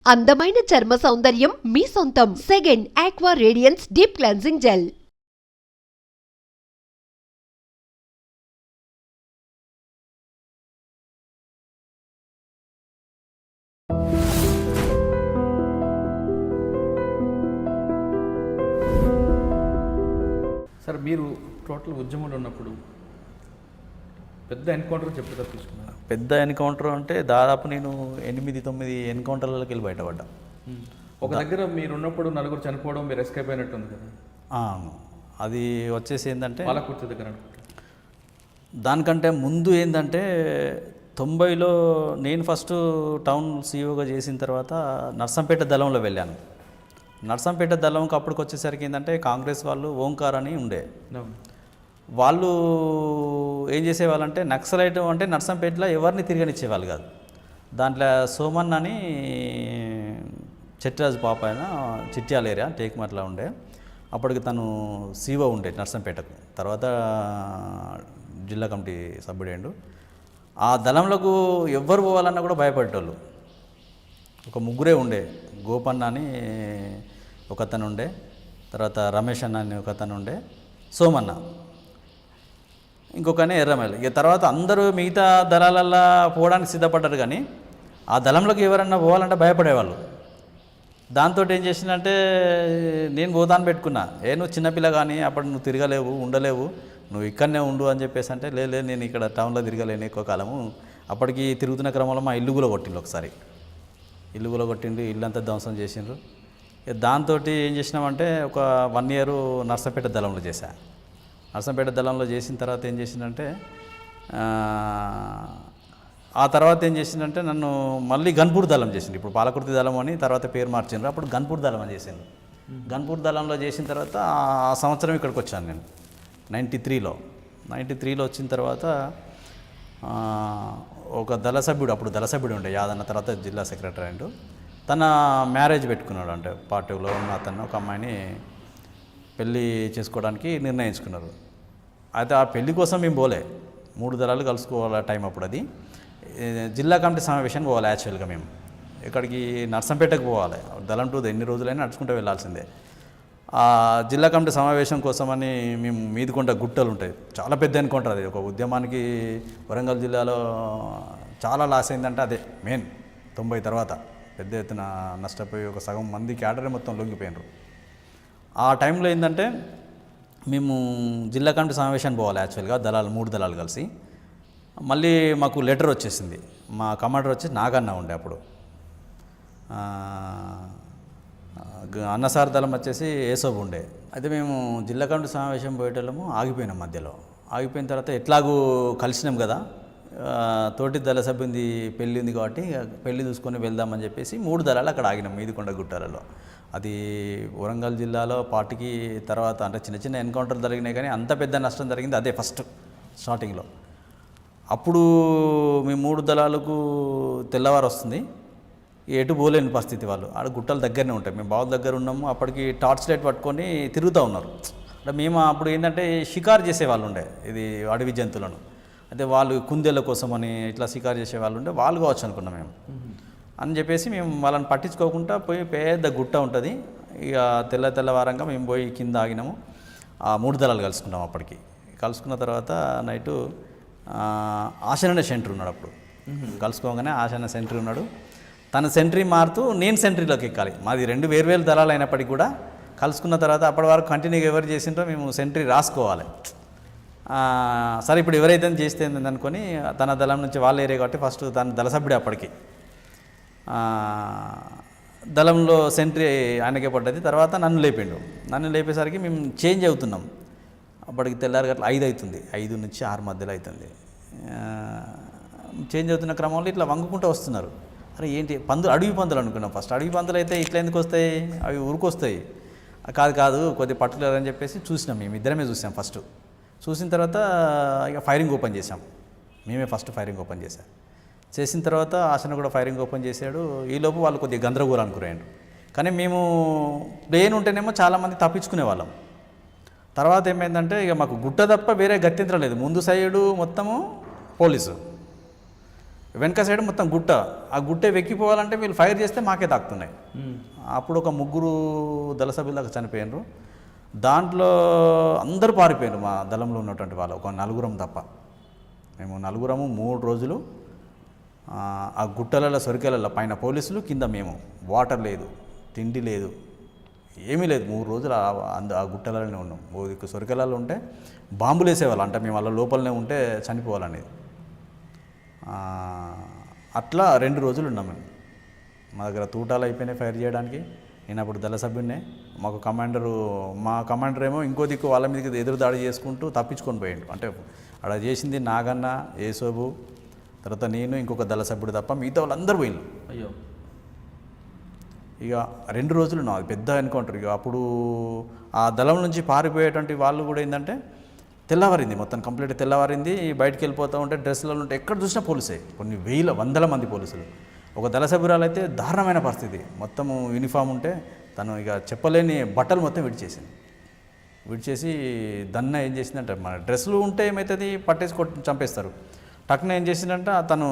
అందమైన చర్మ సౌందర్యం మీ సొంతం. Second aqua radiance deep cleansing gel. Sir మీరు టోటల్ ఉద్యమంలో ఉన్నప్పుడు పెద్ద ఎన్కౌంటర్ చెప్తే తీసుకున్నాను. పెద్ద ఎన్కౌంటర్ అంటే దాదాపు నేను 8-9 ఎన్కౌంటర్లకి వెళ్ళి బయటపడ్డా. ఒక దగ్గర మీరు ఉన్నప్పుడు నలుగురు చనిపోవడం మీరు ఎస్కేప్ అయినట్టుంది కదా. అది వచ్చేసి ఏంటంటే పాలకుర్తి దగ్గర దానికంటే ముందు ఏంటంటే 90లో నేను ఫస్ట్ టౌన్ సీఈఓగా చేసిన తర్వాత నర్సంపేట దళంలో వెళ్ళాను. నర్సంపేట దళంకి అప్పటికి వచ్చేసరికి ఏంటంటే కాంగ్రెస్ వాళ్ళు ఓంకార్ అని ఉండే. వాళ్ళు ఏం చేసేవాళ్ళంటే నక్సలైట్ అంటే నర్సంపేటలో ఎవరిని తిరగనిచ్చేవాళ్ళు కాదు. దాంట్లో సోమన్ అని చెట్రాజు పాప అయినా చిట్యాల ఏరియా టేక్మట్లా ఉండే. అప్పటికి తను సీఓ ఉండే నర్సంపేటకు, తర్వాత జిల్లా కమిటీ సభ్యుడేండు. ఆ దళంలోకి ఎవ్వరు పోవాలన్నా కూడా భయపడేటోళ్ళు. ఒక ముగ్గురే ఉండే. గోపన్న అని ఒకతను ఉండే, తర్వాత రమేష్ అన్న అని ఒకతను ఉండే, సోమన్న ఇంకొకనే ఎర్రమల్లి. ఇక తర్వాత అందరూ మిగతా దళాలల్లో పోవడానికి సిద్ధపడ్డారు, కానీ ఆ దళంలోకి ఎవరన్నా పోవాలంటే భయపడేవాళ్ళు. దాంతో ఏం చేసిందంటే నేను పోతాను పెట్టుకున్నా. నువ్వు చిన్నపిల్ల కానీ అప్పుడు నువ్వు తిరగలేవు, ఉండలేవు, నువ్వు ఇక్కడనే ఉండు అని చెప్పేసి అంటే లేదు నేను ఇక్కడ టౌన్లో తిరగలేను ఎక్కువ కాలము. అప్పటికి తిరుగుతున్న క్రమంలో మా ఇల్లు కూడా కొట్టిండ్రు. ఒకసారి ఇల్లు కూడా కొట్టిండు, ఇల్లంతా ధ్వంసం చేసిండ్రు. దాంతో ఏం చేసినామంటే ఒక 1 year నర్సంపేట దళంలో చేశా. నర్సంపేట దళంలో చేసిన తర్వాత ఏం చేసిందంటే ఆ తర్వాత ఏం చేసిందంటే నన్ను మళ్ళీ గన్పూర్ దళం చేసిండు. ఇప్పుడు పాలకుర్తి దళం అని తర్వాత పేరు మార్చిండ్రు, అప్పుడు గన్పూర్ దళం అని చేసిండు. గన్పూర్ దళంలో చేసిన తర్వాత ఆ సంవత్సరం ఇక్కడికి వచ్చాను నేను 93లో వచ్చిన తర్వాత ఒక దళ సభ్యుడు, అప్పుడు దళ సభ్యుడు ఉండే యాదన్న, తర్వాత జిల్లా సెక్రటరీ అంటూ తన మ్యారేజ్ పెట్టుకున్నాడు. అంటే పార్టీలో ఉన్న అతను ఒక అమ్మాయిని పెళ్ళి చేసుకోవడానికి నిర్ణయించుకున్నారు. అయితే ఆ పెళ్లి కోసం మేము పోలే, 3 దళాలు కలుసుకోవాలి టైం అప్పుడు. అది జిల్లా కమిటీ సమావేశానికి పోవాలి. యాక్చువల్గా మేము ఇక్కడికి నర్సంపేటకు పోవాలి. దళం 2 ఎన్ని రోజులైనా నడుచుకుంటూ వెళ్ళాల్సిందే. ఆ జిల్లా కమిటీ సమావేశం కోసమని మేము మీదికొండ గుట్టలు ఉంటాయి, చాలా పెద్ద ఎన్కౌంటర్. అది ఒక ఉద్యమానికి వరంగల్ జిల్లాలో చాలా లాస్ అయిందంటే అదే మెయిన్. 90 తర్వాత పెద్ద ఎత్తున నష్టపోయి ఒక సగం మంది క్యాడరే మొత్తం లొంగిపోయినారు. ఆ టైంలో ఏంటంటే మేము జిల్లా కమిటీ సమావేశానికి పోవాలి యాక్చువల్గా, 3 దళాలు కలిసి. మళ్ళీ మాకు లెటర్ వచ్చేసింది. మా కమాండర్ వచ్చి నాగన్న ఉండే అప్పుడు, అన్నసార్ దళం వచ్చేసి ఏసోబు ఉండే. అయితే మేము జిల్లా కమిటీ సమావేశం పోయేటోళ్ళము, ఆగిపోయినాం మధ్యలో. ఆగిపోయిన తర్వాత ఎట్లాగూ కలిసినాం కదా, తోటి దళ సభ్యుంది పెళ్ళి ఉంది కాబట్టి పెళ్ళి చూసుకొని వెళ్దామని చెప్పేసి 3 దళాలు అక్కడ ఆగినాం మీదికొండ గుట్టాలలో. అది వరంగల్ జిల్లాలో పార్టీకి తర్వాత అంటే చిన్న చిన్న ఎన్కౌంటర్ జరిగినాయి, కానీ అంత పెద్ద నష్టం జరిగింది అదే ఫస్ట్ స్టార్టింగ్లో. అప్పుడు మేము 3 దళాలకు తెల్లవారు వస్తుంది, ఎటు పోలేని పరిస్థితి. వాళ్ళు ఆడ గుట్టలు దగ్గరనే ఉంటాయి, మేము బావుల దగ్గర ఉన్నాము. అప్పటికి టార్చ్ లైట్ పట్టుకొని తిరుగుతూ ఉన్నారు. అంటే మేము అప్పుడు ఏంటంటే షికారు చేసేవాళ్ళు ఉండే, ఇది అడవి జంతువులను. అయితే వాళ్ళు కుందేళ్ళ కోసమని ఇట్లా షికారు చేసేవాళ్ళు ఉండే, వాళ్ళు కావచ్చు అనుకున్నాం మేము. అని చెప్పేసి మేము వాళ్ళని పట్టించుకోకుండా పోయి పెద్ద గుట్ట ఉంటుంది. ఇక తెల్లవారంగా మేము పోయి కింద ఆగినాము. ఆ 3 దళాలు కలుసుకున్నాం. అప్పటికి కలుసుకున్న తర్వాత నైటు ఆశననే సెంటర్ ఉన్నాడు. అప్పుడు కలుసుకోగానే ఆశన సెంటరీ ఉన్నాడు. తన సెంటరీ మారుతూ నేను సెంటరీలోకి ఎక్కాలి. మాది 2 వేర్వేరు దళాలు అయినప్పటికీ కూడా కలుసుకున్న తర్వాత అప్పటి వరకు కంటిన్యూగా ఎవరు చేసిందో మేము సెంటరీ రాసుకోవాలి. సరే ఇప్పుడు ఎవరైతే చేస్తే అనుకొని తన దళం నుంచి వాళ్ళ ఏరియా కాబట్టి ఫస్ట్ తన దళ సభ్యుడే. అప్పటికి దళంలో సెంటరీ ఆయనకే పడ్డది. తర్వాత నన్ను లేపిండు. నన్ను లేపేసరికి మేము చేంజ్ అవుతున్నాం. అప్పటికి తెల్లారి గట్ల 5 అవుతుంది, 5 నుంచి 6 మధ్యలో అవుతుంది. చేంజ్ అవుతున్న క్రమంలో ఇట్లా వంగుకుంటూ వస్తున్నారు. అరే ఏంటి అడవి పందులు అనుకున్నాం ఫస్ట్. అడవి పందులు అయితే ఇట్లా ఎందుకు వస్తాయి, అవి ఊరికొస్తాయి. కాదు కొద్దిగా పర్టికులర్ అని చెప్పేసి చూసినాం. మేము ఇద్దరమే చూసాం ఫస్ట్. చూసిన తర్వాత ఇక ఫైరింగ్ ఓపెన్ చేసాం. మేమే ఫస్ట్ ఫైరింగ్ ఓపెన్ చేసిన తర్వాత ఆశన కూడా ఫైరింగ్ ఓపెన్ చేశాడు. ఈలోపు వాళ్ళు కొద్దిగా గందరగోళానికి గురయ్యారు. కానీ మేము ప్లేన్ ఉంటేనేమో చాలామంది తప్పించుకునే వాళ్ళం. తర్వాత ఏమైందంటే ఇక మాకు గుట్ట తప్ప వేరే గత్యంతరం లేదు. ముందు సైడు మొత్తము పోలీసు, వెనక సైడ్ మొత్తం గుట్ట, ఆ గుట్టే వెక్కిపోవాలంటే వీళ్ళు ఫైర్ చేస్తే మాకే తాకుతున్నాయి. అప్పుడు ఒక 3 దళ సభ్యులు దాకా చనిపోయినారు. దాంట్లో అందరూ పారిపోయారు మా దళంలో ఉన్నటువంటి వాళ్ళు, ఒక 4 తప్ప. మేము 4 3 రోజులు ఆ గుట్టలలో సొరికెలలో పైన పోలీసులు, కింద మేము. వాటర్ లేదు, తిండి లేదు, ఏమీ లేదు. 3 రోజులు ఆ గుట్టలలోనే ఉన్నాం. సొరికెలలో ఉంటే బాంబులు వేసేవాళ్ళు, అంటే మేము వాళ్ళ లోపలనే ఉంటే చనిపోవాలనేది. అట్లా 2 రోజులు ఉన్నాం మేము. మా దగ్గర తూటాలు అయిపోయినాయి ఫైర్ చేయడానికి. నేను అప్పుడు దళ సభ్యున్నే. మా కమాండర్ ఏమో ఇంకో దిక్కు వాళ్ళ మీదకి ఎదురు దాడి చేసుకుంటూ తప్పించుకొని పోయిండు. అంటే అక్కడ చేసింది నాగన్న, ఏసోబు, తర్వాత నేను, ఇంకొక దళ సభ్యుడు తప్ప మిగతా వాళ్ళందరూ పోయిండు. అయ్యో. ఇక 2 రోజులు అది పెద్ద ఎన్కౌంటర్. ఇక అప్పుడు ఆ దళం నుంచి పారిపోయేటువంటి వాళ్ళు కూడా ఏంటంటే తెల్లవారింది, మొత్తం కంప్లీట్ తెల్లవారింది. బయటికి వెళ్ళిపోతూ ఉంటే డ్రెస్సులలో ఉంటే ఎక్కడ చూసినా పోలీసే, కొన్ని వందల మంది పోలీసులు. ఒక దళ సభ్యురాలు అయితే దారుణమైన పరిస్థితి, మొత్తము యూనిఫామ్ ఉంటే తను ఇక చెప్పలేని బట్టలు మొత్తం విడిచేసి దన్న ఏం చేసిందంటే, మన డ్రెస్సులు ఉంటే ఏమవుతుంది, పట్టేసి చంపేస్తారు. టక్కున ఏం చేసిందంటే తను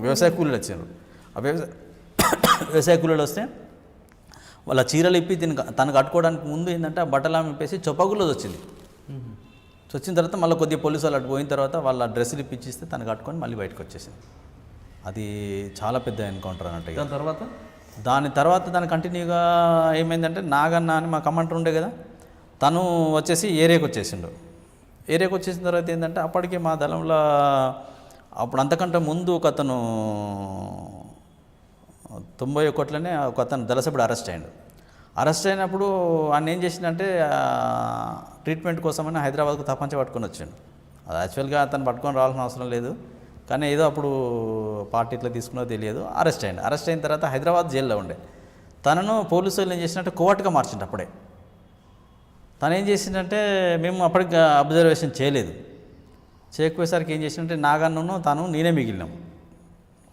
వ్యవసాయ కూలీలు వచ్చారు. ఆ వ్యవసాయ కూలీలు వస్తే వాళ్ళ చీరలు ఇప్పి తను కట్టుకోవడానికి ముందు ఏంటంటే ఆ బట్టలు ఇప్పేసి చొప్పగుల్లో వచ్చింది. వచ్చిన తర్వాత మళ్ళీ కొద్దిగా పోలీసు వాళ్ళు అటు పోయిన తర్వాత వాళ్ళ డ్రెస్సులు ఇప్పించిస్తే తను కట్టుకొని మళ్ళీ బయటకు వచ్చేసింది. అది చాలా పెద్ద ఎన్కౌంటర్ అన్నట్టు. దాని తర్వాత దాని కంటిన్యూగా ఏమైందంటే నాగన్న అని మా కమాండర్ ఉండే కదా, తను వచ్చేసి ఏరియాకి వచ్చేసిండు. ఏరియాకి వచ్చేసిన తర్వాత ఏంటంటే అప్పటికే మా దళంలో అప్పుడు అంతకంటే ముందు ఒక అతను 91లోనే ఒక అతను దళసభ్యుడు అరెస్ట్ అయినప్పుడు ఆయన ఏం చేసిందంటే ట్రీట్మెంట్ కోసమని హైదరాబాద్కు తప్పంచ పట్టుకొని వచ్చాడు. అది యాక్చువల్గా అతను పట్టుకొని రావాల్సిన అవసరం లేదు, కానీ ఏదో అప్పుడు పార్టీ ఇట్లా తీసుకున్నో తెలియదు. అరెస్ట్ అయిన తర్వాత హైదరాబాద్ జైల్లో ఉండే తనను పోలీసు వాళ్ళు ఏం చేసినట్టే కోవర్ట్గా మార్చిండు. అప్పుడే తను ఏం చేసిందంటే మేము అప్పటికి అబ్జర్వేషన్ చేయకపోయేసరికి ఏం చేసిందంటే నాగన్నను తను నేనే మిగిలినాం.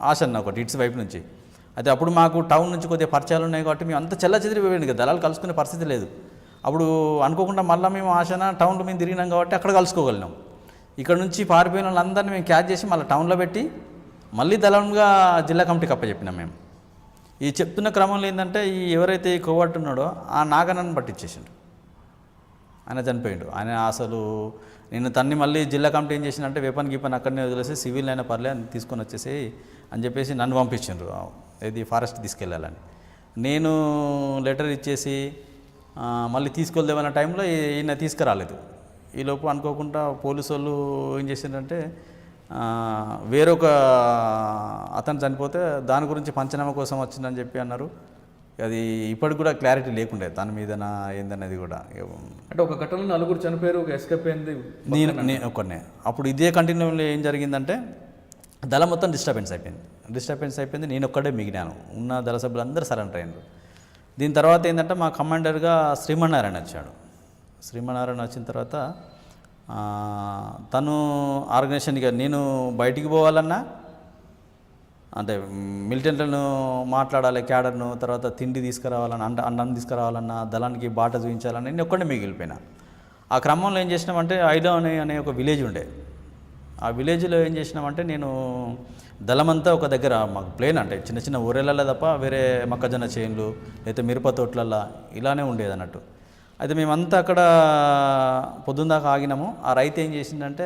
ఆశన్న ఒకటి ఇట్స్ వైపు నుంచి. అయితే అప్పుడు మాకు టౌన్ నుంచి కొద్దిగా పరిచయాలు ఉన్నాయి కాబట్టి మేము అంత చెదిరిపోయింది కదా, దళాలు కలుసుకునే పరిస్థితి లేదు. అప్పుడు అనుకోకుండా మళ్ళీ మేము ఆశన టౌన్లో మేము తిరిగినాం కాబట్టి అక్కడ కలుసుకోగలిగినాం. ఇక్కడ నుంచి పారిపోయిన వాళ్ళందరినీ మేము క్యాచ్ చేసి మళ్ళీ టౌన్లో పెట్టి మళ్ళీ దళంగా జిల్లా కమిటీకి అప్పచెప్పినాం మేము. ఈ చెప్తున్న క్రమంలో ఏంటంటే ఎవరైతే ఈ కోవర్ట్ ఉన్నాడో ఆ నాగన్నను పట్టించేసిండు. ఆయన చనిపోయిండు. ఆయన అసలు నేను తన్ని మళ్ళీ జిల్లా కమిటీ ఏం చేసిందంటే వెపన్ గీపన్ అక్కడనే వదిలేసి సివిల్ అయినా పర్లేదు అని తీసుకొని వచ్చేసి అని చెప్పేసి నన్ను పంపించిండ్రు, ఇది ఫారెస్ట్ తీసుకెళ్ళాలని. నేను లెటర్ ఇచ్చేసి మళ్ళీ తీసుకెళ్దామన్న టైంలో ఈయన తీసుకురాలేదు. ఈలోపు అనుకోకుండా పోలీసు వాళ్ళు ఏం చేసిందంటే వేరొక అతను చనిపోతే దాని గురించి పంచనామా కోసం వచ్చిందని చెప్పి అన్నారు. అది ఇప్పటికి కూడా క్లారిటీ లేకుండే దాని మీద ఏందనేది కూడా. అంటే ఒక ఘటనలో 4 చనిపోయారు, ఒక ఎస్కేప్ అయింది. నేను ఒక్కనే. అప్పుడు ఇదే కంటిన్యూలో ఏం జరిగిందంటే దళం మొత్తం డిస్టర్బెన్స్ అయిపోయింది. నేను ఒక్కడే మిగిలినాను. ఉన్న దళ సభ్యులందరూ సరెండర్ అయ్యారు. దీని తర్వాత ఏంటంటే మా కమాండర్గా శ్రీమన్నారాయణ వచ్చాడు. శ్రీమన్నారాయణ వచ్చిన తర్వాత తను ఆర్గనైజేషన్గా నేను బయటికి పోవాలన్నా అంటే మిలిటెంట్లను మాట్లాడాలి, క్యాడర్ను, తర్వాత తిండి తీసుకురావాలన్నా, అన్నం తీసుకురావాలన్నా, దళానికి బాట చూపించాలని నేను ఒక్కడే మిగిలిపోయినా. ఆ క్రమంలో ఏం చేసినామంటే ఐలో అనే ఒక విలేజ్ ఉండే. ఆ విలేజ్లో ఏం చేసినామంటే నేను దళమంతా ఒక దగ్గర మాకు ప్లేన్ అంటే చిన్న చిన్న ఊరేళ్ళల్లో తప్ప వేరే మొక్కజొన్న చేన్లు లేకపోతే మిరప తోటలల్లో ఇలానే ఉండేది అన్నట్టు. అయితే మేమంతా అక్కడ పొద్దున్న దాకా ఆగినాము. ఆ రైతు ఏం చేసిందంటే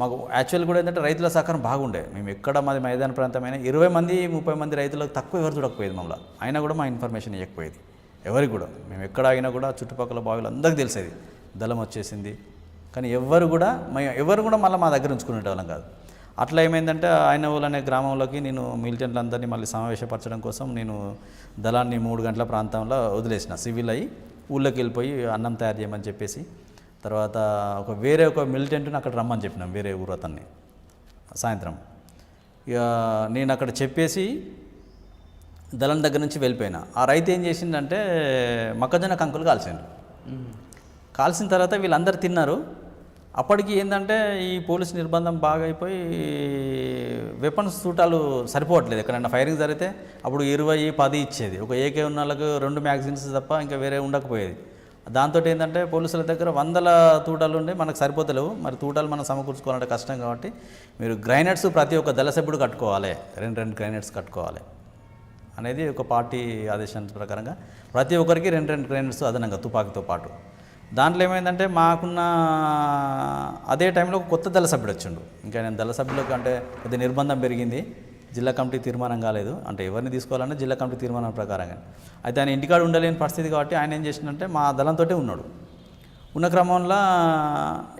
మాకు యాక్చువల్ కూడా ఏంటంటే రైతుల సహకారం బాగుండే. మేము ఎక్కడ మాది మైదాన ప్రాంతమైన 20 మంది 30 మంది రైతులకు తక్కువ ఎవరు చూడకపోయేది మమ్మల్ని. అయినా కూడా మా ఇన్ఫర్మేషన్ ఇవ్వకపోయేది ఎవరికి కూడా. మేము ఎక్కడ ఆగినా కూడా చుట్టుపక్కల బావిలు అందరికీ తెలిసేది దళం వచ్చేసింది. కానీ ఎవరు కూడా మళ్ళీ మా దగ్గర ఉంచుకునేటోళ్ళం కాదు. అట్లా ఏమైందంటే ఆయనవోలు అనే గ్రామంలోకి నేను మిలిటెంట్లందరినీ మళ్ళీ సమావేశపరచడం కోసం నేను దళాన్ని 3 గంటల ప్రాంతంలో వదిలేసిన. సివిల్ అయ్యి ఊళ్ళోకి వెళ్ళిపోయి అన్నం తయారు చేయమని చెప్పేసి తర్వాత వేరే ఒక మిలిటెంట్ని అక్కడ రమ్మని చెప్పినాం, వేరే ఊరు అతన్ని సాయంత్రం. ఇక నేను అక్కడ చెప్పేసి దళం దగ్గర నుంచి వెళ్ళిపోయినా. ఆ రైతు ఏం చేసిందంటే మొక్కజొన్న కంకులు కాల్చిన తర్వాత వీళ్ళందరూ తిన్నారు. అప్పటికి ఏంటంటే ఈ పోలీస్ నిర్బంధం బాగా అయిపోయి వెపన్స్ సూటాలు సరిపోవట్లేదు. ఎక్కడైనా ఫైరింగ్ జరిగితే అప్పుడు 20-10 ఇచ్చేది. ఒక ఏకే ఉన్న వాళ్ళకు 2 మ్యాగజైన్స్ తప్ప ఇంకా వేరే ఉండకపోయేది. దాంతో ఏంటంటే పోలీసుల దగ్గర వందల తూటాలు ఉండే మనకు సరిపోతలేవు, మరి తూటాలు మనం సమకూర్చుకోవాలంటే కష్టం కాబట్టి మీరు గ్రైనేడ్స్ ప్రతి ఒక్క దళ సభ్యుడు కట్టుకోవాలి, రెండు గ్రైనేడ్స్ కట్టుకోవాలి అనేది ఒక పార్టీ ఆదేశాల ప్రకారంగా ప్రతి ఒక్కరికి రెండు గ్రైనేడ్స్ అదనంగా తుపాకీతో పాటు. దాంట్లో ఏమైందంటే మాకున్న అదే టైంలో ఒక కొత్త దళ సభ్యుడు వచ్చిండు. ఇంకా నేను దళ సభ్యులకు అంటే కొద్దిగా నిర్బంధం పెరిగింది, జిల్లా కమిటీ తీర్మానం కాలేదు, అంటే ఎవరిని తీసుకోవాలన్నా జిల్లా కమిటీ తీర్మానం ప్రకారంగా. అయితే ఆయన ఇంటికాడ ఉండలేని పరిస్థితి కాబట్టి ఆయన ఏం చేసిందంటే మా దళంతో ఉన్నాడు. ఉన్న క్రమంలో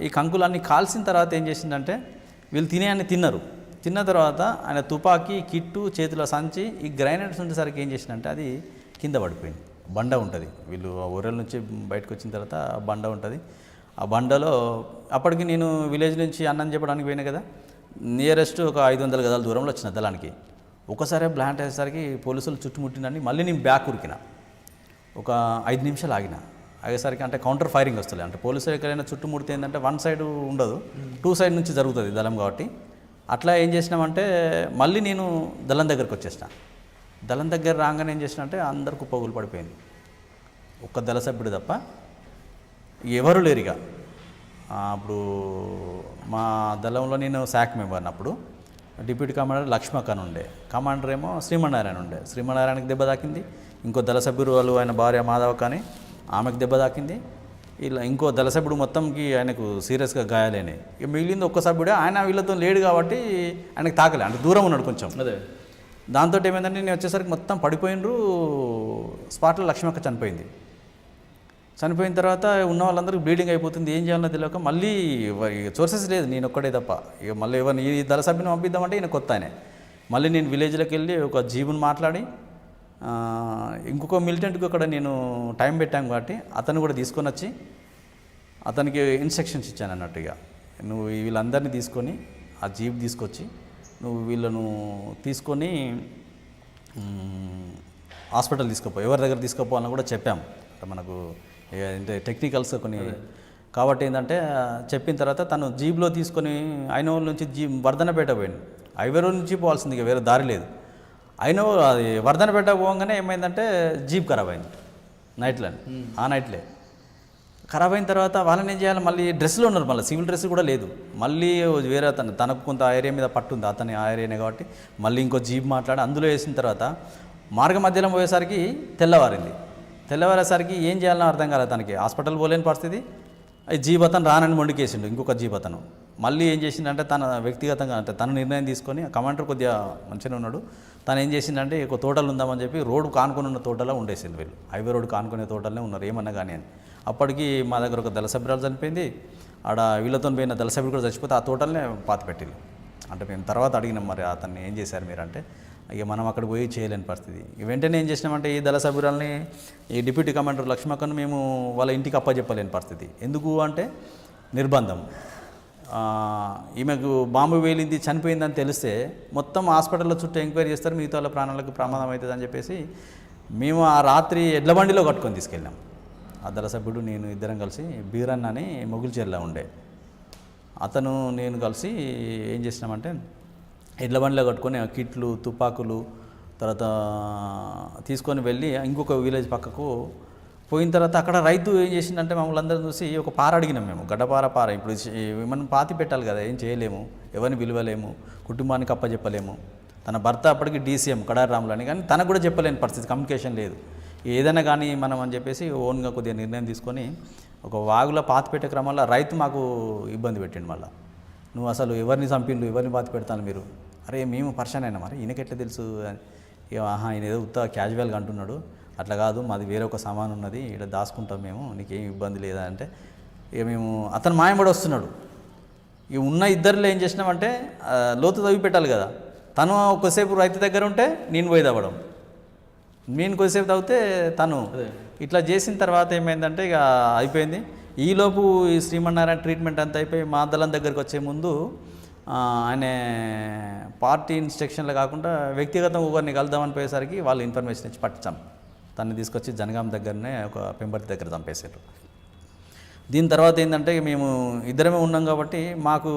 ఈ కంకులన్నీ కాల్చిన తర్వాత ఏం చేసిందంటే వీళ్ళు తినేయన్ని తిన్నారు. తిన్న తర్వాత ఆయన తుపాకీ, కిట్టు, చేతిలో సంచి, ఈ గ్రైనేడ్స్ ఉండేసరికి ఏం చేసిందంటే అది కింద పడిపోయింది. బండ ఉంటుంది, వీళ్ళు ఊరల నుంచి బయటకు వచ్చిన తర్వాత బండ ఉంటుంది. ఆ బండలో అప్పటికి నేను విలేజ్ నుంచి అన్నం చెప్పడానికి పోయినా కదా, నియరెస్ట్ ఒక 500 గజాల దూరంలో వచ్చిన దళానికి. ఒకసారి బ్లాంట్ అయ్యేసరికి పోలీసులు చుట్టుముట్టినని మళ్ళీ నేను బ్యాక్ ఉరికిన. ఒక 5 నిమిషాలు ఆగేసరికి అంటే కౌంటర్ ఫైరింగ్ వస్తుంది. అంటే పోలీసులు ఎక్కడైనా చుట్టుముడితే ఏంటంటే వన్ సైడ్ ఉండదు, 2 సైడ్ నుంచి జరుగుతుంది దళం కాబట్టి. అట్లా ఏం చేసినామంటే మళ్ళీ నేను దళం దగ్గరికి వచ్చేసిన. దళం దగ్గర రాగానే ఏం చేసినంటే అందరు కుప్పగులు పడిపోయింది, ఒక్క దళ సభ్యుడు తప్ప ఎవరు లేరుగా. అప్పుడు మా దళంలో నేను శాఖ మెంబర్ని, అప్పుడు డిప్యూటీ కమాండర్ లక్ష్మక్ అని ఉండే, కమాండర్ ఏమో శ్రీమన్నారాయణ ఉండే. శ్రీమన్నారాయణకి దెబ్బ తాకింది, ఇంకో దళ సభ్యుడు వాళ్ళు ఆయన భార్య మాధవ కానీ ఆమెకు దెబ్బ తాకింది. ఇలా ఇంకో దళ సభ్యుడు మొత్తంకి ఆయనకు సీరియస్గా గాయాలైనాయి. ఇక మిగిలింది ఒక్క సభ్యుడే, ఆయన వీళ్ళతో లేడు కాబట్టి ఆయనకు తాకలే, అంటే దూరం ఉన్నాడు కొంచెం. అదే దాంతో ఏమైందంటే నేను వచ్చేసరికి మొత్తం పడిపోయినరు. స్పాట్లో లక్ష్మక్క చనిపోయింది. చనిపోయిన తర్వాత ఉన్న వాళ్ళందరికీ బ్లీడింగ్ అయిపోతుంది, ఏం చేయాలో తెలియక మళ్ళీ సోర్సెస్ లేదు, నేను ఒక్కడే తప్ప. ఇక మళ్ళీ ఎవరిని ఈ దళ సభ్యుని పంపిద్దామంటే ఈయన కొత్త ఆయనే. మళ్ళీ నేను విలేజ్లోకి వెళ్ళి ఒక జీబుని మాట్లాడి ఇంకొక మిలిటెంట్కి అక్కడ నేను టైం పెట్టాను కాబట్టి అతను కూడా తీసుకొని వచ్చి అతనికి ఇన్స్ట్రక్షన్స్ ఇచ్చాను అన్నట్టుగా, నువ్వు వీళ్ళందరినీ తీసుకొని ఆ జీప్ తీసుకొచ్చి నువ్వు వీళ్ళను తీసుకొని హాస్పిటల్ తీసుకుపో, ఎవరి దగ్గర తీసుకుపోవాలని కూడా చెప్పాము. మనకు అంటే టెక్నికల్స్ కొన్ని కాబట్టి ఏంటంటే చెప్పిన తర్వాత తను జీప్లో తీసుకొని ఐనోల్ నుంచి వర్ధనపేట పోయింది. హైవే నుంచి పోవాల్సింది, ఇక వేరే దారి లేదు. అది వర్ధనపేట పోగానే ఏమైందంటే జీప్ ఖరాబ్ అయింది నైట్లో, ఆ నైట్లే ఖరాబ్ అయిన తర్వాత వాళ్ళని ఏం చేయాలి, మళ్ళీ డ్రెస్లో ఉన్నారు, మళ్ళీ సివిల్ డ్రెస్ కూడా లేదు. మళ్ళీ వేరే తనకు కొంత ఏరియా మీద పట్టుంది, అతని ఆ ఏరియానే కాబట్టి మళ్ళీ ఇంకో జీప్ మాట్లాడి అందులో వేసిన తర్వాత మార్గ మధ్యలో పోయేసరికి తెల్లవారింది. తెల్లవారేసరికి ఏం చేయాలని అర్థం కాలేదు తనకి, హాస్పిటల్ పోలేని పరిస్థితి. జీప్ అతను రానని మొండికేసిండు, ఇంకొక జీప్ అతను. మళ్ళీ ఏం చేసిందంటే తన వ్యక్తిగతంగా అంటే తన నిర్ణయం తీసుకొని, కమాండర్ కొద్దిగా మంచిగా ఉన్నాడు, తను ఏం చేసిందంటే ఒక తోటలు ఉందామని చెప్పి రోడ్డు కానుకొని ఉన్న తోటలో ఉండేసింది. వీళ్ళు హైవే రోడ్డు కానుకునే తోటలనే ఉన్నారు, ఏమన్నా కానీ అని. అప్పటికి మా దగ్గర ఒక దళ సభ్యురాలు చనిపోయింది, ఆడ వీళ్ళతో పోయిన దళ సభ్యుడు కూడా చచ్చిపోతే ఆ తోటలనే పాతి పెట్టింది. అంటే మేము తర్వాత అడిగినాం, మరి అతన్ని ఏం చేశారు మీరు అంటే, ఇక మనం అక్కడ పోయి చేయలేని పరిస్థితి. వెంటనే ఏం చేసినామంటే ఈ దళ సభ్యురాలని ఈ డిప్యూటీ కమాండర్ లక్ష్మక్కను మేము వాళ్ళ ఇంటికి అప్పచెప్పలేని పరిస్థితి. ఎందుకు అంటే నిర్బంధం. ఈమెకు బాంబు వేలింది, చనిపోయిందని తెలిస్తే మొత్తం హాస్పిటల్లో చుట్టూ ఎంక్వైరీ చేస్తారు, మిగతా వాళ్ళ ప్రాణాలకు ప్రమాదం అవుతుంది అని చెప్పేసి మేము ఆ రాత్రి ఎడ్ల బండిలో కట్టుకొని తీసుకెళ్ళాం. ఆ దళ సభ్యుడు నేను ఇద్దరం కలిసి బీరన్న అని మొగుల్చేర్లో ఉండే అతను నేను కలిసి ఏం చేసినామంటే ఎడ్ల బండిలో కట్టుకొని ఆ కిట్లు, తుపాకులు తర్వాత తీసుకొని వెళ్ళి ఇంకొక విలేజ్ పక్కకు పోయిన తర్వాత అక్కడ రైతు ఏం చేసిందంటే మమ్మల్ని అందరం చూసి ఒక పార అడిగినాం మేము, గడ్డపార. ఇప్పుడు మనం పాతి పెట్టాలి కదా, ఏం చేయలేము, ఎవరిని పిలవలేము, కుటుంబానికి అప్పచెప్పలేము. తన భర్త అప్పటికి డీసీఎం కడారి రాములు అని, కానీ తనకు కూడా చెప్పలేని పరిస్థితి, కమ్యూనికేషన్ లేదు. ఏదైనా కానీ మనం అని చెప్పేసి ఓన్గా కొద్దిగా నిర్ణయం తీసుకొని ఒక వాగులో పాతి పెట్టే క్రమంలో రైతు మాకు ఇబ్బంది పెట్టిండు. మళ్ళీ నువ్వు అసలు ఎవరిని చంపిండు, ఎవరిని పాతి పెడతాను మీరు, అరే మేము పర్షన్ అయినా, మరి ఈయనకెట్లా తెలుసు, ఈయన ఏదో ఉత్త క్యాజువల్గా అంటున్నాడు, అట్లా కాదు, మాది వేరే ఒక సామాన్ ఉన్నది, ఇక్కడ దాచుకుంటాం మేము, నీకేం ఇబ్బంది లేదా అంటే, ఇక మేము అతను మాయబడి వస్తున్నాడు. ఇక ఉన్న ఇద్దరిలో ఏం చేసినామంటే లోతు తవ్వి పెట్టాలి కదా, తను కొద్దిసేపు రైతు దగ్గర ఉంటే నేను పోయి తవ్వడం, నేను కొద్దిసేపు తవ్వితే తను ఇట్లా చేసిన తర్వాత ఏమైందంటే ఇక అయిపోయింది. ఈలోపు ఈ శ్రీమన్నారాయణ ట్రీట్మెంట్ అంతా అయిపోయి మా దళం దగ్గరికి వచ్చే ముందు ఆయన పార్టీ ఇన్స్ట్రక్షన్లు కాకుండా వ్యక్తిగతంగా ఒకరిని కలుద్దామని పోయేసరికి వాళ్ళు ఇన్ఫర్మేషన్ ఇచ్చి పట్టించాం. తన్ని తీసుకొచ్చి జనగాం దగ్గరనే ఒక పెంబర్తి దగ్గర చంపేశారు. దీని తర్వాత ఏంటంటే మేము ఇద్దరమే ఉన్నాం కాబట్టి మాకు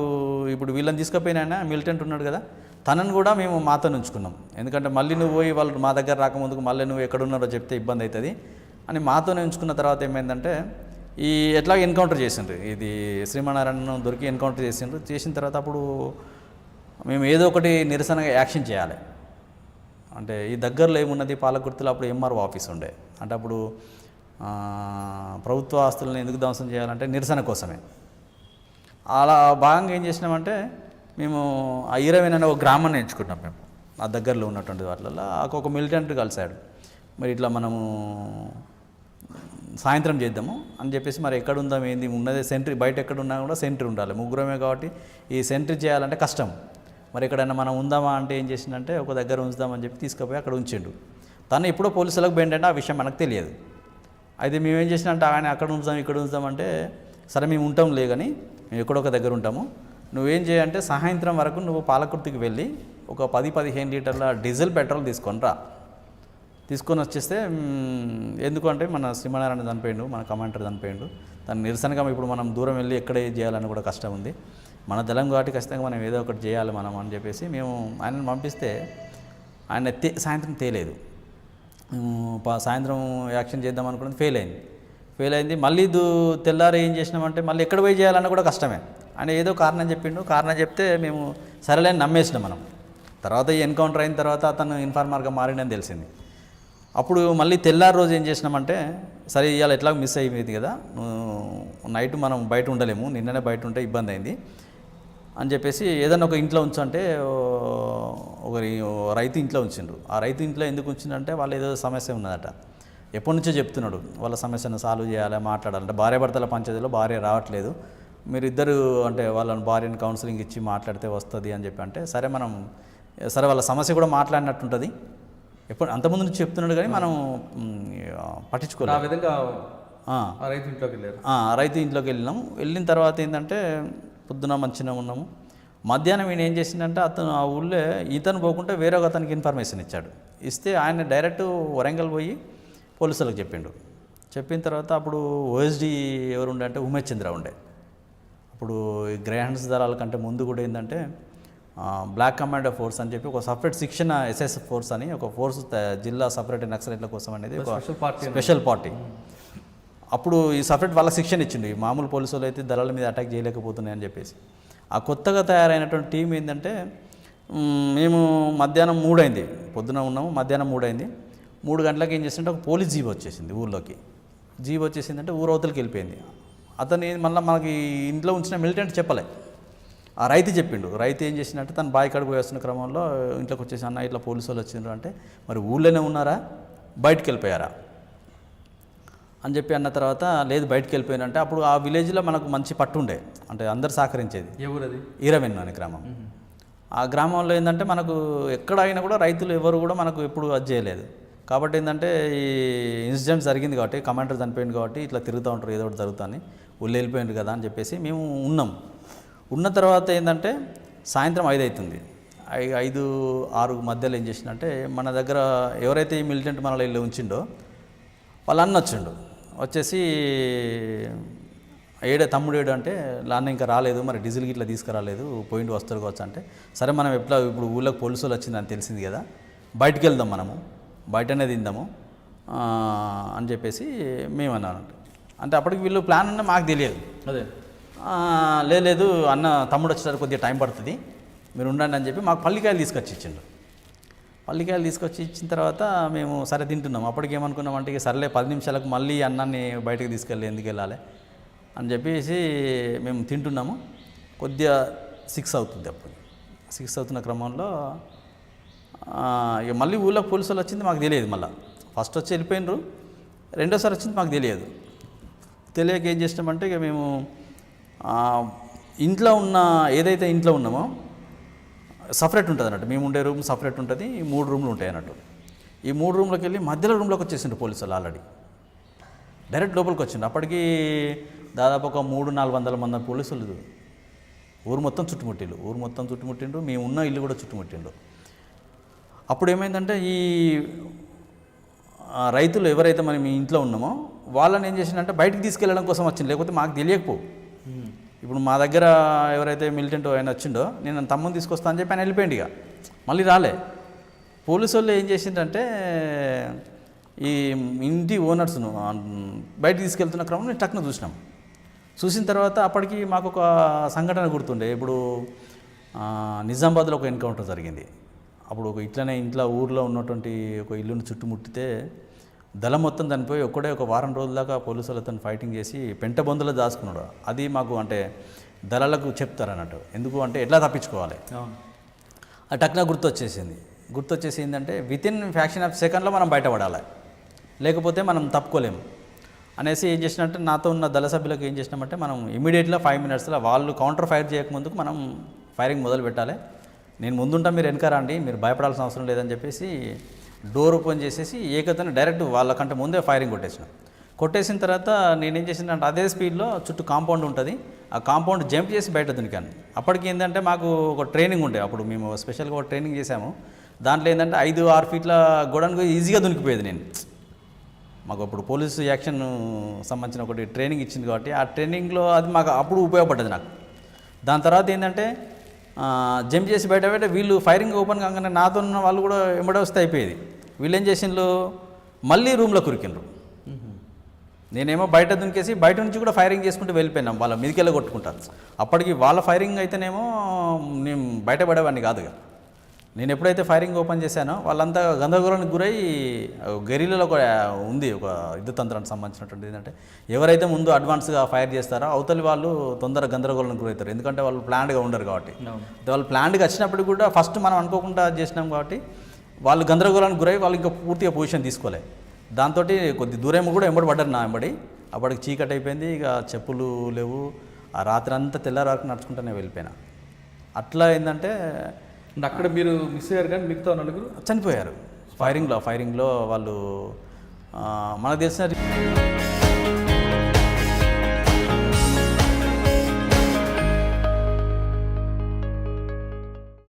ఇప్పుడు వీళ్ళని తీసుకుపోయినా మిలిటెంట్ ఉన్నాడు కదా, తనను కూడా మేము మాతో ఉంచుకున్నాం. ఎందుకంటే మళ్ళీ నువ్వు పోయి వాళ్ళు మా దగ్గర రాకముందుకు మళ్ళీ నువ్వు ఎక్కడున్నారో చెప్తే ఇబ్బంది అవుతుంది, అని మాతోనే ఉంచుకున్న తర్వాత ఏమైందంటే ఈ ఎట్లా ఎన్కౌంటర్ చేసిండ్రు, ఇది శ్రీమన్నారాయణ దొరికి ఎన్కౌంటర్ చేసిండ్రు. చేసిన తర్వాత అప్పుడు మేము ఏదో ఒకటి నిరసనగా యాక్షన్ చేయాలి. అంటే ఈ దగ్గరలో ఏమున్నది, పాలకుర్తిలో అప్పుడు ఎంఆర్ఓ ఆఫీస్ ఉండే. అంటే అప్పుడు ప్రభుత్వ ఆస్తులను ఎందుకు ధ్వంసం చేయాలంటే నిరసన కోసమే. అలా భాగంగా ఏం చేసినామంటే మేము ఆ 20 అనే ఒక గ్రామాన్ని ఎంచుకున్నాం. మేము ఆ దగ్గరలో ఉన్నటువంటి వాటిల్లో ఒక మిలిటెంట్ కలిశాడు. మరి ఇట్లా మనము సాయంత్రం చేద్దాము అని చెప్పేసి, మరి ఎక్కడ ఉందాం ఏంది ఉన్నదే సెంట్రీ, బయట ఎక్కడ ఉన్నా కూడా సెంట్రీ ఉండాలి, ముగ్గురమే కాబట్టి ఈ సెంట్రీ చేయాలంటే కష్టం. మరి ఎక్కడైనా మనం ఉందామా అంటే ఏం చేసిందంటే ఒక దగ్గర ఉంచుదామని చెప్పి తీసుకుపోయి అక్కడ ఉంచిండు. తను ఎప్పుడో పోలీసులకు పోయిందంటే ఆ విషయం మనకు తెలియదు. అయితే మేమేం చేసినంటే ఆయన అక్కడ ఉంచుదాం ఇక్కడ ఉంచుదామంటే సరే మేము ఉంటాం లే కానీ మేము ఎక్కడొక దగ్గర ఉంటాము, నువ్వేం చేయంటే సాయంత్రం వరకు నువ్వు పాలకుర్తికి వెళ్ళి ఒక 10-15 లీటర్ల డీజిల్ పెట్రోల్ తీసుకొని వచ్చేస్తే, ఎందుకంటే మన శ్రీమన్నారాయణ చనిపోయిండు, మన కమాండర్ చనిపోయిండు, దాని నిరసనగా ఇప్పుడు మనం దూరం వెళ్ళి ఎక్కడ ఏది చేయాలని కూడా కష్టం ఉంది, మన దళం కాబట్టి ఖచ్చితంగా మనం ఏదో ఒకటి చేయాలి మనం అని చెప్పేసి మేము ఆయనను పంపిస్తే ఆయన సాయంత్రం తేలేదు. సాయంత్రం యాక్షన్ చేద్దాం అనుకున్నది ఫెయిల్ అయింది. మళ్ళీ తెల్లారి ఏం చేసినామంటే మళ్ళీ ఎక్కడ పోయి చేయాలన్నా కూడా కష్టమే. ఆయన ఏదో కారణం చెప్తే మేము సరేలేని నమ్మేసినాం మనం. తర్వాత ఈ ఎన్కౌంటర్ అయిన తర్వాత అతను ఇన్ఫార్మర్గా మారిండని తెలిసింది. అప్పుడు మళ్ళీ తెల్లారి రోజు ఏం చేసినామంటే సరే ఇవాళ ఎట్లా మిస్ అయిపోయింది కదా, నైట్ మనం బయట ఉండలేము, నిన్ననే బయట ఉంటే ఇబ్బంది అయింది అని చెప్పేసి ఏదన్నా ఒక ఇంట్లో ఉంచంటే రైతు ఇంట్లో ఉంచిండ్రు. ఆ రైతు ఇంట్లో ఎందుకు ఉంచిందంటే వాళ్ళు ఏదో సమస్య ఉన్నదట, ఎప్పటి నుంచో చెప్తున్నాడు వాళ్ళ సమస్యను సాల్వ్ చేయాలి, మాట్లాడాలంటే భార్యాభర్తల పంచాయతీలో భార్య రావట్లేదు, మీరిద్దరు అంటే వాళ్ళని భార్యని కౌన్సిలింగ్ ఇచ్చి మాట్లాడితే వస్తుంది అని చెప్పి అంటే సరే వాళ్ళ సమస్య కూడా మాట్లాడినట్టుంటుంది, ఎప్పుడు అంతకుముందు నుంచి చెప్తున్నాడు కానీ మనం పట్టించుకోలేదు. ఆ విధంగా రైతు ఇంట్లోకి వెళ్ళారు. రైతు ఇంట్లోకి వెళ్ళిన తర్వాత ఏంటంటే పొద్దున మంచిగా ఉన్నాము. మధ్యాహ్నం ఈయన ఏం చేసిందంటే అతను ఆ ఊళ్ళో ఇతను పోకుంటే వేరే ఒక అతనికి ఇన్ఫర్మేషన్ ఇస్తే ఆయన డైరెక్ట్ వరంగల్ పోయి పోలీసులకు చెప్పిన తర్వాత అప్పుడు ఓఎస్డీ ఎవరు ఉండే అంటే ఉమేష్ చంద్ర ఉండే. అప్పుడు ఈ గ్రేహండ్స్ దళాల కంటే ముందు కూడా ఏంటంటే బ్లాక్ కమాండో ఫోర్స్ అని చెప్పి ఒక సపరేట్ శిక్షణ ఎస్ఎస్ ఫోర్స్ అని ఒక ఫోర్స్ జిల్లా సపరేట్ నక్సలైట్ల కోసం అనేది ఒక స్పెషల్ పార్టీ. అప్పుడు ఈ సపరేట్ వాళ్ళ శిక్షణ ఇచ్చింది, మామూలు పోలీసులు అయితే దళాల మీద అటాక్ చేయలేకపోతున్నాయని చెప్పేసి. ఆ కొత్తగా తయారైనటువంటి టీం ఏంటంటే మేము మధ్యాహ్నం 3 అయింది, పొద్దున ఉన్నాము, మధ్యాహ్నం 3 అయింది. 3 గంటలకు ఏం చేసిందంటే ఒక పోలీస్ జీప్ వచ్చేసింది ఊళ్ళోకి. జీప్ వచ్చేసిందంటే ఊరవతలకి వెళ్ళిపోయింది. అతను మళ్ళీ మనకి ఇంట్లో ఉంచిన మిలిటెంట్ చెప్పలే, ఆ రైతు చెప్పిండు. రైతు ఏం చేసిందంటే తను బావి కాడికి పోయి వస్తున్న క్రమంలో ఇంట్లోకి వచ్చేసి అన్న ఇట్లా పోలీసు వాళ్ళు వచ్చిండ్రు అంటే మరి ఊళ్ళోనే ఉన్నారా బయటికి వెళ్ళిపోయారా అని చెప్పి అన్న తర్వాత లేదు బయటికి వెళ్ళిపోయినంటే అప్పుడు ఆ విలేజ్లో మనకు మంచి పట్టు ఉండే, అంటే అందరు సహకరించేది. ఎవరది? ఈరవెన్ను అనే గ్రామం. ఆ గ్రామంలో ఏంటంటే మనకు ఎక్కడైనా కూడా రైతులు ఎవరు కూడా మనకు ఎప్పుడు అది చేయలేదు. కాబట్టి ఏంటంటే ఈ ఇన్సిడెంట్ జరిగింది కాబట్టి కమాండర్ చనిపోయింది కాబట్టి ఇట్లా తిరుగుతూ ఉంటారు ఏదో ఒకటి జరుగుతుంది, ఊళ్ళో వెళ్ళిపోయింది కదా అని చెప్పేసి మేము ఉన్న తర్వాత ఏంటంటే సాయంత్రం 5 అవుతుంది. 5-6 మధ్యలో ఏం చేసిందంటే మన దగ్గర ఎవరైతే ఈ మిలిటెంట్ మనలో వెళ్ళి ఉంచిండో వాళ్ళ అన్న వచ్చేసి తమ్ముడు అంటే అన్న ఇంకా రాలేదు, మరి డీజిల్కి ఇట్లా తీసుకురాలేదు, పోయింట్ వస్తారు కావచ్చు అంటే సరే మనం ఇప్పుడు ఊళ్ళోకి పోలీసులు వచ్చిందని తెలిసింది కదా, బయటికి వెళ్దాం, మనము బయటనే తిందాము అని చెప్పేసి మేము అన్నాను. అంటే అప్పటికి వీళ్ళు ప్లాన్ ఉన్నా మాకు తెలియదు. అదే లేదు అన్న తమ్ముడు వచ్చేసరికి కొద్దిగా టైం పడుతుంది, మీరు ఉండండి అని చెప్పి మాకు పల్లికాయలు తీసుకొచ్చి ఇచ్చిండు. పల్లికాయలు తీసుకొచ్చి ఇచ్చిన తర్వాత మేము సరే తింటున్నాం. అప్పటికి ఏమనుకున్నామంటే ఇక సరేలే 10 నిమిషాలకు మళ్ళీ అన్నాన్ని బయటకు తీసుకెళ్ళి ఎందుకు వెళ్ళాలి అని చెప్పేసి మేము తింటున్నాము. కొద్దిగా 6 అవుతుంది. అప్పుడు 6 అవుతున్న క్రమంలో ఇక మళ్ళీ ఊళ్ళో పోలీసులు వచ్చింది మాకు తెలియదు. మళ్ళీ ఫస్ట్ వచ్చి వెళ్ళిపోయినరు, రెండోసారి వచ్చింది మాకు తెలియక ఏం చేసినామంటే ఇక మేము ఇంట్లో ఏదైతే ఇంట్లో ఉన్నామో సపరేట్ ఉంటుంది అన్నట్టు, మేము ఉండే రూమ్ సపరేట్ ఉంటుంది, ఈ 3 రూమ్లు ఉంటాయి అన్నట్టు. ఈ 3 రూమ్లోకి వెళ్ళి మధ్యలో రూమ్లోకి వచ్చేసిండ్రు పోలీసులు. ఆల్రెడీ డైరెక్ట్ లోపలికి వచ్చిండు. అప్పటికి దాదాపు ఒక 300-400 మంది పోలీసులు ఊరు మొత్తం చుట్టుముట్టిండు, మేము ఉన్న ఇల్లు కూడా చుట్టుముట్టిండు. అప్పుడు ఏమైందంటే ఈ రైతులు ఎవరైతే మనం మీ ఇంట్లో ఉన్నామో వాళ్ళని ఏం చేసిందంటే బయటికి తీసుకెళ్ళడం కోసం వచ్చింది, లేకపోతే మాకు తెలియకపోవు. ఇప్పుడు మా దగ్గర ఎవరైతే మిలిటెంట్ ఆయన వచ్చిండో నేను తమ్ముని తీసుకొస్తా అని చెప్పి ఆయన వెళ్ళిపోయింది. ఇక మళ్ళీ రాలే. పోలీసు వాళ్ళు ఏం చేసిందంటే ఈ ఇంటి ఓనర్స్ను బయట తీసుకెళ్తున్న క్రమంలో టక్కున చూసినాం. చూసిన తర్వాత అప్పటికి మాకు ఒక సంఘటన గుర్తుండే. ఇప్పుడు నిజామాబాద్లో ఒక ఎన్కౌంటర్ జరిగింది. అప్పుడు ఒక ఇట్లనే ఊర్లో ఉన్నటువంటి ఒక ఇల్లును చుట్టుముట్టితే దళం మొత్తం చనిపోయి ఒక్కడే ఒక వారం రోజుల దాకా పోలీసులు అతను ఫైటింగ్ చేసి పెంట బొందులో దాచుకున్నాడు. అది మాకు అంటే దళాలకు చెప్తారు అన్నట్టు. ఎందుకు అంటే ఎట్లా తప్పించుకోవాలి. ఆ టక్న గుర్తొచ్చేసి ఏంటంటే వితిన్ ఫ్యాక్షన్ ఆఫ్ సెకండ్లో మనం బయటపడాలి, లేకపోతే మనం తప్పుకోలేము అనేసి ఏం చేసినట్టే నాతో ఉన్న దళ సభ్యులకు ఏం చేసినామంటే మనం ఇమీడియట్గా 5 మినిట్స్లో వాళ్ళు కౌంటర్ ఫైర్ చేయకముందుకు మనం ఫైరింగ్ మొదలు పెట్టాలి. నేను ముందుంటా, మీరు వెనక రండి, మీరు భయపడాల్సిన అవసరం లేదని చెప్పేసి డోర్ ఓపెన్ చేసేసి ఏకతను డైరెక్ట్ వాళ్ళకంటే ముందే ఫైరింగ్ కొట్టేసిన తర్వాత నేనేం చేసిందంటే అదే స్పీడ్లో చుట్టూ కాంపౌండ్ ఉంటుంది, ఆ కాంపౌండ్ జంప్ చేసి బయట దునికాను. అప్పటికి ఏంటంటే మాకు ఒక ట్రైనింగ్ ఉండే, అప్పుడు మేము స్పెషల్గా ఒక ట్రైనింగ్ చేసాము. దాంట్లో ఏంటంటే 5-6 ఫీట్ల గోడను ఈజీగా దునికిపోయేది నేను. మాకు అప్పుడు పోలీసు యాక్షన్ సంబంధించిన ఒకటి ట్రైనింగ్ ఇచ్చింది కాబట్టి ఆ ట్రైనింగ్లో అది మాకు అప్పుడు ఉపయోగపడ్డది నాకు. దాని తర్వాత ఏంటంటే జంప్ చేసి బయట వీళ్ళు ఫైరింగ్ ఓపెన్ కాగానే నాతో ఉన్న వాళ్ళు కూడా ఎంబడే వస్తే అయిపోయేది. వీళ్ళు ఏం చేసిండ్రు, మళ్ళీ రూమ్లో కురికిండ్రు. నేనేమో బయట దునికేసి బయట నుంచి కూడా ఫైరింగ్ చేసుకుంటూ వెళ్ళిపోయినాం, వాళ్ళ మీదికెళ్ళి కొట్టుకుంటారు. అప్పటికి వాళ్ళ ఫైరింగ్ అయితేనేమో నేను బయటపడేవాడిని కాదుగా. నేను ఎప్పుడైతే ఫైరింగ్ ఓపెన్ చేశానో వాళ్ళంతా గందరగోళానికి గురై గెరిలలో ఒక ఉంది ఒక యుద్ధ తంత్రానికి సంబంధించినటువంటి ఏంటంటే ఎవరైతే ముందు అడ్వాన్స్గా ఫైర్ చేస్తారో అవతలి వాళ్ళు తొందరగా గందరగోళానికి గురవుతారు. ఎందుకంటే వాళ్ళు ప్లాన్డ్గా ఉండరు కాబట్టి. వాళ్ళు ప్లాన్డ్గా వచ్చినప్పుడు కూడా ఫస్ట్ మనం అనుకోకుండా చేసినాం కాబట్టి వాళ్ళు గందరగోళానికి గురై వాళ్ళు ఇంకా పూర్తిగా పొజిషన్ తీసుకోలే. దాంతో కొద్ది దూరం కూడా ఎంబడి పడ్డారు నా ఎంబడి. అప్పటికి చీకటి అయిపోయింది, ఇక చెప్పులు లేవు. ఆ రాత్రి అంతా తెల్లారి వరకు నడుచుకుంటూనే వెళ్ళిపోయినా. అట్లా ఏంటంటే అక్కడ మీరు మిస్ అయ్యారు, కానీ మిగతా నలుగురు చనిపోయారు ఫైరింగ్లో. వాళ్ళు మనకు తెలిసిన